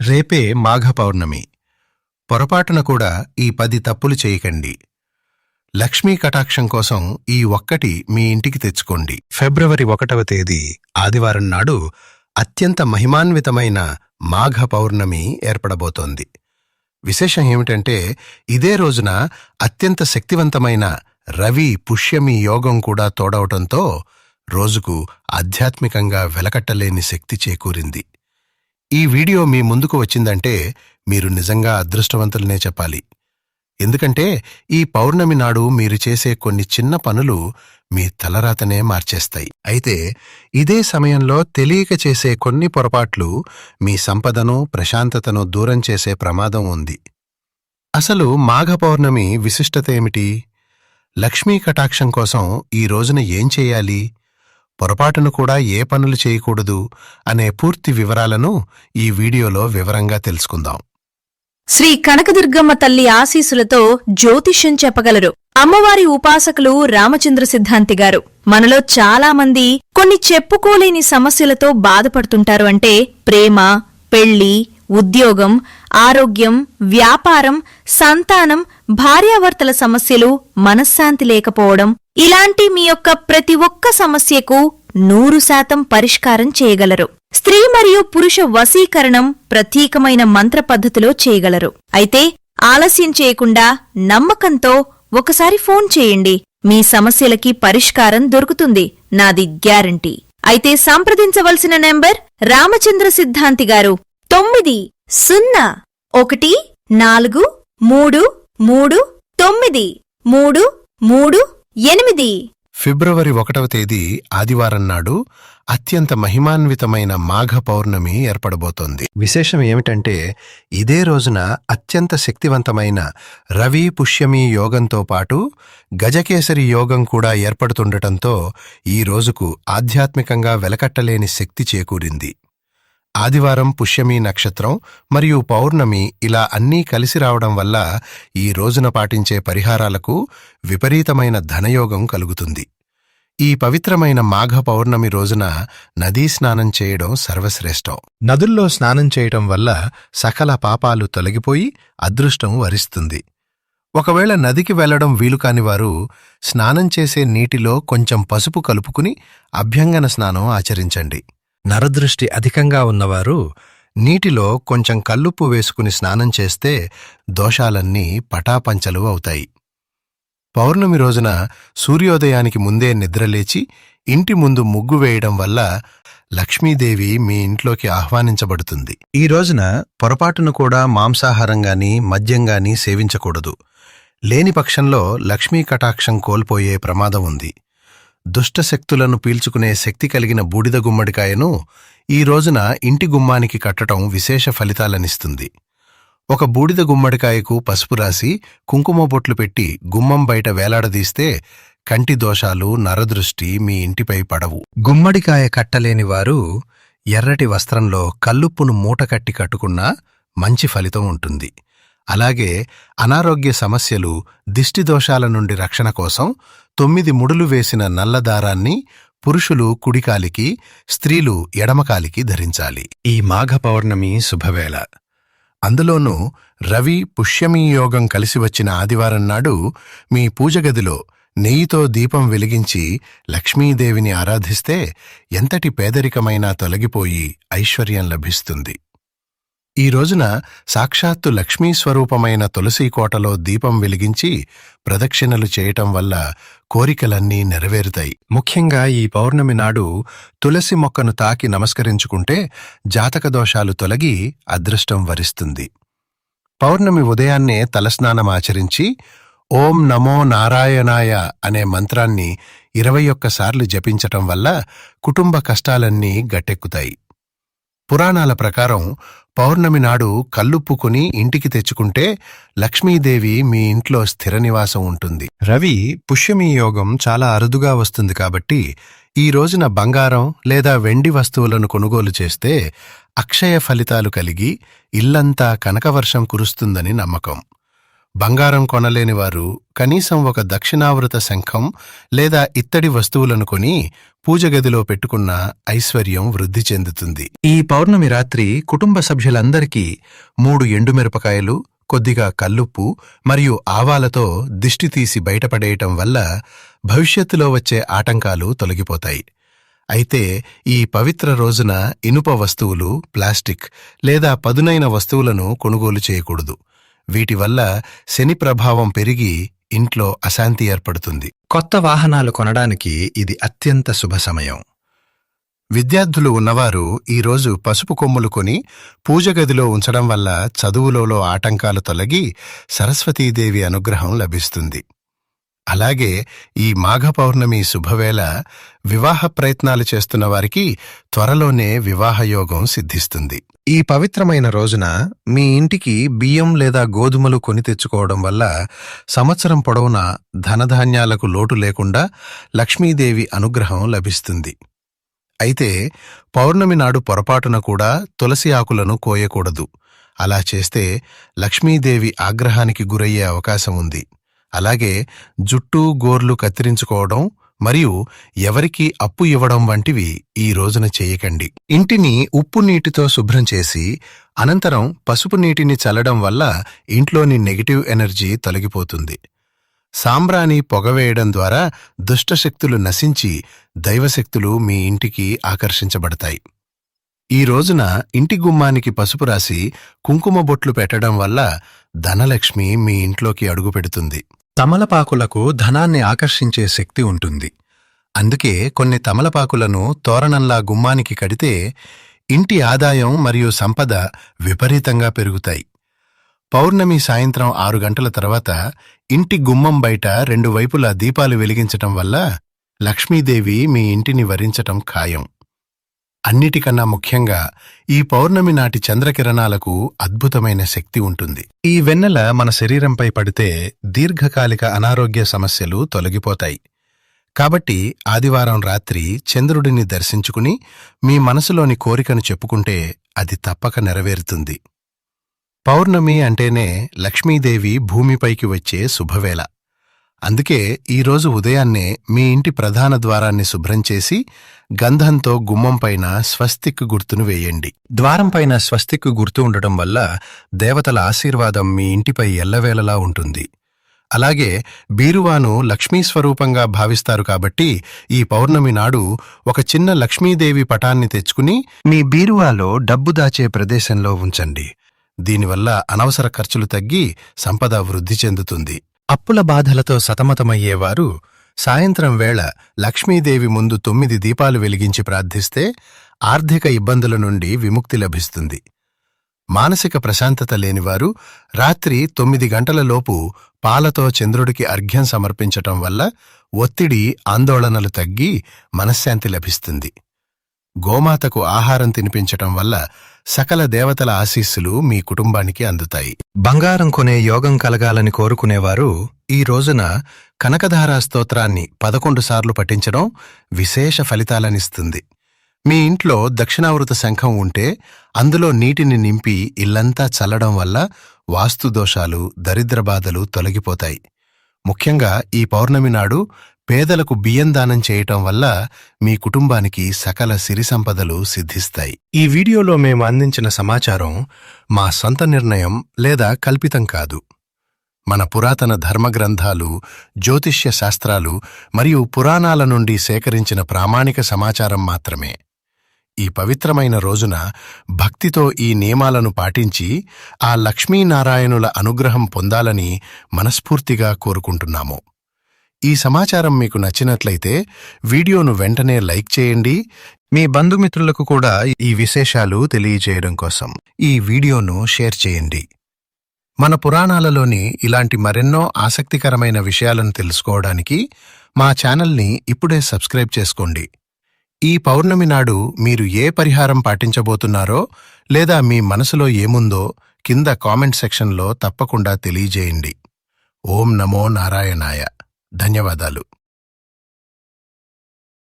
రేపే మాఘ పౌర్ణమి. పొరపాటున కూడా ఈ 10 తప్పులు చేయకండి. లక్ష్మీ కటాక్షం కోసం ఈ ఒక్కటి మీ ఇంటికి తెచ్చుకోండి. ఫిబ్రవరి 1వ తేదీ ఆదివారం నాడు అత్యంత మహిమాన్వితమైన మాఘ పౌర్ణమి ఏర్పడబోతోంది. విశేషం ఏమిటంటే ఇదే రోజున అత్యంత శక్తివంతమైన రవి పుష్యమి యోగం కూడా తోడవటంతో రోజుకు ఆధ్యాత్మికంగా వెలకట్టలేని శక్తి చేకూరింది. ఈ వీడియో మీ ముందుకు వచ్చిందంటే మీరు నిజంగా అదృష్టవంతులనే చెప్పాలి. ఎందుకంటే ఈ పౌర్ణమి నాడు మీరు చేసే కొన్ని చిన్న పనులు మీ తలరాతనే మార్చేస్తాయి. అయితే ఇదే సమయంలో తెలియక చేసే కొన్ని పొరపాట్లు మీ సంపదను, ప్రశాంతతను దూరం చేసే ప్రమాదం ఉంది. అసలు మాఘ పౌర్ణమి విశిష్టత ఏమిటి? లక్ష్మీ కటాక్షం కోసం ఈ రోజున ఏం చేయాలి? పొరపాటును కూడా ఏ పనులు చేయకూడదు అనే పూర్తి వివరాలను ఈ వీడియోలో వివరంగా తెలుసుకుందాం. శ్రీ కనకదుర్గమ్మ తల్లి ఆశీసులతో జ్యోతిష్యం చెప్పగలరు అమ్మవారి ఉపాసకులు రామచంద్ర సిద్ధాంతి గారు. మనలో చాలా మంది కొన్ని చెప్పుకోలేని సమస్యలతో బాధపడుతుంటారు. అంటే ప్రేమ, పెళ్లి, ఉద్యోగం, ఆరోగ్యం, వ్యాపారం, సంతానం, భార్యాభర్తల సమస్యలు, మనశ్శాంతి లేకపోవడం, ఇలాంటి మీ యొక్క ప్రతి ఒక్క సమస్యకు 100% పరిష్కారం చేయగలరు. స్త్రీ మరియు పురుష వశీకరణం ప్రత్యేకమైన మంత్ర పద్ధతిలో చేయగలరు. అయితే ఆలస్యం చేయకుండా నమ్మకంతో ఒకసారి ఫోన్ చేయండి. మీ సమస్యలకి పరిష్కారం దొరుకుతుంది, నాది గ్యారంటీ. అయితే సంప్రదించవలసిన నెంబర్ రామచంద్ర సిద్ధాంతి గారు 901433393338. ఫిబ్రవరి 1వ తేదీ ఆదివారం నాడు అత్యంత మహిమాన్వితమైన మాఘ పౌర్ణమి ఏర్పడబోతోంది. విశేషం ఏమిటంటే ఇదే రోజున అత్యంత శక్తివంతమైన రవి పుష్యమి యోగంతో పాటు గజకేసరి యోగం కూడా ఏర్పడుతుండటంతో ఈ రోజుకు ఆధ్యాత్మికంగా వెలకట్టలేని శక్తి చేకూరింది. ఆదివారం, పుష్యమి నక్షత్రం మరియు పౌర్ణమి ఇలా అన్నీ కలిసి రావడం వల్ల ఈ రోజున పాటించే పరిహారాలకు విపరీతమైన ధనయోగం కలుగుతుంది. ఈ పవిత్రమైన మాఘ పౌర్ణమి రోజున నదీ స్నానం చేయడం సర్వశ్రేష్టం. నదుల్లో స్నానం చేయటం వల్ల సకల పాపాలు తొలగిపోయి అదృష్టం వరిస్తుంది. ఒకవేళ నదికి వెళ్లడం వీలుకాని వారు స్నానం చేసే నీటిలో కొంచెం పసుపు కలుపుకుని అభ్యంగన స్నానం ఆచరించండి. నరదృష్టి అధికంగా ఉన్నవారు నీటిలో కొంచెం కల్లుప్పు వేసుకుని స్నానం చేస్తే దోషాలన్నీ పటాపంచలు అవుతాయి. పౌర్ణమి రోజున సూర్యోదయానికి ముందే నిద్రలేచి ఇంటి ముందు ముగ్గు వేయడం వల్ల లక్ష్మీదేవి మీ ఇంట్లోకి ఆహ్వానించబడుతుంది. ఈ రోజున పొరపాటును కూడా మాంసాహారంగానీ మద్యంగానీ సేవించకూడదు. లేని పక్షంలో లక్ష్మీ కటాక్షం కోల్పోయే ప్రమాదం ఉంది. దుష్టశక్తులను పీల్చుకునే శక్తి కలిగిన బూడిద గుమ్మడికాయను ఈ రోజున ఇంటి గుమ్మానికి కట్టడం విశేష ఫలితాలనిస్తుంది. ఒక బూడిద గుమ్మడికాయకు పసుపు రాసి కుంకుమ బొట్లు పెట్టి గుమ్మం బయట వేలాడదీస్తే కంటి దోషాలు, నరదృష్టి మీ ఇంటిపై పడవు. గుమ్మడికాయ కట్టలేనివారు ఎర్రటి వస్త్రంలో కల్లుప్పును మూటకట్టి కట్టుకున్నా మంచి ఫలితం ఉంటుంది. అలాగే అనారోగ్య సమస్యలు, దిష్టి దోషాల నుండి రక్షణ కోసం 9 ముడులు వేసిన నల్లదారాన్ని పురుషులు కుడికాలికి, స్త్రీలు ఎడమకాలికి ధరించాలి. ఈ మాఘ పౌర్ణమి శుభవేళ. అందులోనూ రవి పుష్యమి యోగం కలిసి వచ్చిన ఆదివారం నాడు మీ పూజగదిలో నెయ్యితో దీపం వెలిగించి లక్ష్మీదేవిని ఆరాధిస్తే ఎంతటి పేదరికమైనా తొలగిపోయి ఐశ్వర్యం లభిస్తుంది. ఈ రోజున సాక్షాత్తు లక్ష్మీ స్వరూపమైన తులసీకోటలో దీపం వెలిగించి ప్రదక్షిణలు చేయటం వల్ల కోరికలన్నీ నెరవేరుతాయి. ముఖ్యంగా ఈ పౌర్ణమి నాడు తులసి మొక్కను తాకి నమస్కరించుకుంటే జాతక దోషాలు తొలగి అదృష్టం వరిస్తుంది. పౌర్ణమి ఉదయాన్నే తలస్నానమాచరించి ఓం నమో నారాయణాయ అనే మంత్రాన్ని 21 సార్లు జపించటం వల్ల కుటుంబ కష్టాలన్నీ గట్టెక్కుతాయి. పురాణాల ప్రకారం పౌర్ణమి నాడు కల్లుప్పుకుని ఇంటికి తెచ్చుకుంటే లక్ష్మీదేవి మీ ఇంట్లో స్థిర నివాసం ఉంటుంది. రవి పుష్యమి యోగం చాలా అరుదుగా వస్తుంది కాబట్టి ఈ రోజున బంగారం లేదా వెండి వస్తువులను కొనుగోలు చేస్తే అక్షయ ఫలితాలు కలిగి ఇల్లంతా కనకవర్షం కురుస్తుందని నమ్మకం. బంగారం కొనలేని వారు కనీసం ఒక దక్షిణావృత శంఖం లేదా ఇత్తడి వస్తువులను కొని పూజగదిలో పెట్టుకున్న ఐశ్వర్యం వృద్ధి చెందుతుంది. ఈ పౌర్ణమి రాత్రి కుటుంబ సభ్యులందరికీ 3 ఎండుమిరపకాయలు, కొద్దిగా కల్లుప్పు మరియు ఆవాలతో దిష్టి తీసి బయటపడేయటం వల్ల భవిష్యత్తులో వచ్చే ఆటంకాలు తొలగిపోతాయి. అయితే ఈ పవిత్ర రోజున ఇనుప వస్తువులు, ప్లాస్టిక్ లేదా పదునైన వస్తువులను కొనుగోలు చేయకూడదు. వీటి వల్ల శని ప్రభావం పెరిగి ఇంట్లో అశాంతి ఏర్పడుతుంది. కొత్త వాహనాలు కొనడానికి ఇది అత్యంత శుభ సమయం. విద్యార్థులు ఉన్నవారు ఈరోజు పసుపు కొమ్ములు కొని పూజగదిలో ఉంచడం వల్ల చదువులలో ఆటంకాలు తొలగి సరస్వతీదేవి అనుగ్రహం లభిస్తుంది. అలాగే ఈ మాఘ పౌర్ణమి శుభవేళ వివాహ ప్రయత్నాలు చేస్తున్న వారికి త్వరలోనే వివాహయోగం సిద్ధిస్తుంది. ఈ పవిత్రమైన రోజున మీ ఇంటికి బియ్యం లేదా గోధుమలు కొని తెచ్చుకోవడం వల్ల సంవత్సరం పొడవునా ధనధాన్యాలకు లోటు లేకుండా లక్ష్మీదేవి అనుగ్రహం లభిస్తుంది. అయితే పౌర్ణమి నాడు పొరపాటున కూడా తులసి ఆకులను కోయకూడదు. అలా చేస్తే లక్ష్మీదేవి ఆగ్రహానికి గురయ్యే అవకాశం ఉంది. అలాగే జుట్టు, గోర్లు కత్తిరించుకోవడం మరియు ఎవరికీ అప్పు ఇవ్వడం వంటివి ఈ రోజున చేయకండి. ఇంటిని ఉప్పు నీటితో శుభ్రం చేసి అనంతరం పసుపు నీటిని చల్లడం వల్ల ఇంట్లోని నెగటివ్ ఎనర్జీ తొలగిపోతుంది. సాంబ్రాణి పొగవేయడం ద్వారా దుష్టశక్తులు నశించి దైవశక్తులు మీ ఇంటికి ఆకర్షించబడతాయి. ఈ రోజున ఇంటి గుమ్మానికి పసుపు రాసి కుంకుమ బొట్లు పెట్టడం వల్ల ధనలక్ష్మి మీ ఇంట్లోకి అడుగుపెడుతుంది. తమలపాకులకు ధనాన్ని ఆకర్షించే శక్తి ఉంటుంది. అందుకే కొన్ని తమలపాకులను తోరణంలా గుమ్మానికి కడితే ఇంటి ఆదాయం మరియు సంపద విపరీతంగా పెరుగుతాయి. పౌర్ణమి సాయంత్రం 6 గంటల తర్వాత ఇంటి గుమ్మం బయట 2 వైపులా దీపాలు వెలిగించటం వల్ల లక్ష్మీదేవి మీ ఇంటిని వరించటం ఖాయం. అన్నిటికన్నా ముఖ్యంగా ఈ పౌర్ణమి నాటి చంద్రకిరణాలకు అద్భుతమైన శక్తి ఉంటుంది. ఈ వెన్నెల మన శరీరంపై పడితే దీర్ఘకాలిక అనారోగ్య సమస్యలు తొలగిపోతాయి. కాబట్టి ఆదివారం రాత్రి చంద్రుడిని దర్శించుకుని మీ మనసులోని కోరికను చెప్పుకుంటే అది తప్పక నెరవేరుతుంది. పౌర్ణమి అంటేనే లక్ష్మీదేవి భూమిపైకి వచ్చే శుభవేళ. అందుకే ఈరోజు ఉదయాన్నే మీ ఇంటి ప్రధాన ద్వారాన్ని శుభ్రం చేసి గంధంతో గుమ్మంపైన స్వస్తిక్ గుర్తును వేయండి. ద్వారంపైన స్వస్తిక్ గుర్తు ఉండటం వల్ల దేవతల ఆశీర్వాదం మీ ఇంటిపై ఎల్లవేళలా ఉంటుంది. అలాగే బీరువాను లక్ష్మీ స్వరూపంగా భావిస్తారు కాబట్టి ఈ పౌర్ణమి నాడు ఒక చిన్న లక్ష్మీదేవి పటాన్ని తెచ్చుకుని మీ బీరువాలో డబ్బు దాచే ప్రదేశంలో ఉంచండి. దీనివల్ల అనవసర ఖర్చులు తగ్గి సంపద వృద్ధి చెందుతుంది. అప్పుల బాధలతో సతమతమయ్యేవారు సాయంత్రం వేళ లక్ష్మీదేవి ముందు 9 దీపాలు వెలిగించి ప్రార్థిస్తే ఆర్థిక ఇబ్బందుల నుండి విముక్తి లభిస్తుంది. మానసిక ప్రశాంతత లేనివారు రాత్రి 9 గంటలలోపు పాలతో చంద్రుడికి అర్ఘ్యం సమర్పించటం వల్ల ఒత్తిడి, ఆందోళనలు తగ్గి మనశ్శాంతి లభిస్తుంది. గోమాతకు ఆహారం తినిపించటం వల్ల సకల దేవతల ఆశీస్సులు మీ కుటుంబానికి అందుతాయి. బంగారం కొనే యోగం కలగాలని కోరుకునేవారు ఈ రోజున కనకధారా స్తోత్రాన్ని 11 సార్లు పఠించడం విశేష ఫలితాలనిస్తుంది. మీ ఇంట్లో దక్షిణావృత శంఖం ఉంటే అందులో నీటిని నింపి ఇల్లంతా చల్లడం వల్ల వాస్తు దోషాలు, దరిద్ర బాధలు తొలగిపోతాయి. ముఖ్యంగా ఈ పౌర్ణమి నాడు పేదలకు బియ్యం దానం చేయటం వల్ల మీ కుటుంబానికి సకల సిరి సంపదలు సిద్ధిస్తాయి. ఈ వీడియోలో మేము అందించిన సమాచారం మా సొంత నిర్ణయం లేదా కల్పితం కాదు. మన పురాతన ధర్మగ్రంథాలు, జ్యోతిష్య శాస్త్రాలు మరియు పురాణాల నుండి సేకరించిన ప్రామాణిక సమాచారం మాత్రమే. ఈ పవిత్రమైన రోజున భక్తితో ఈ నియమాలను పాటించి ఆ లక్ష్మీనారాయణుల అనుగ్రహం పొందాలని మనస్ఫూర్తిగా కోరుకుంటున్నాము. ఈ సమాచారం మీకు నచ్చినట్లయితే వీడియోను వెంటనే లైక్ చేయండి. మీ బంధుమిత్రులకు కూడా ఈ విశేషాలు తెలియజేయడం కోసం ఈ వీడియోను షేర్ చేయండి. మన పురాణాలలోని ఇలాంటి మరెన్నో ఆసక్తికరమైన విషయాలను తెలుసుకోవడానికి మా ఛానల్ని ఇప్పుడే సబ్స్క్రైబ్ చేసుకోండి. ఈ పౌర్ణమి నాడు మీరు ఏ పరిహారం పాటించబోతున్నారో లేదా మీ మనసులో ఏముందో కింద కామెంట్ సెక్షన్లో తప్పకుండా తెలియజేయండి. ఓం నమో నారాయణాయ. ధన్యవాదాలు.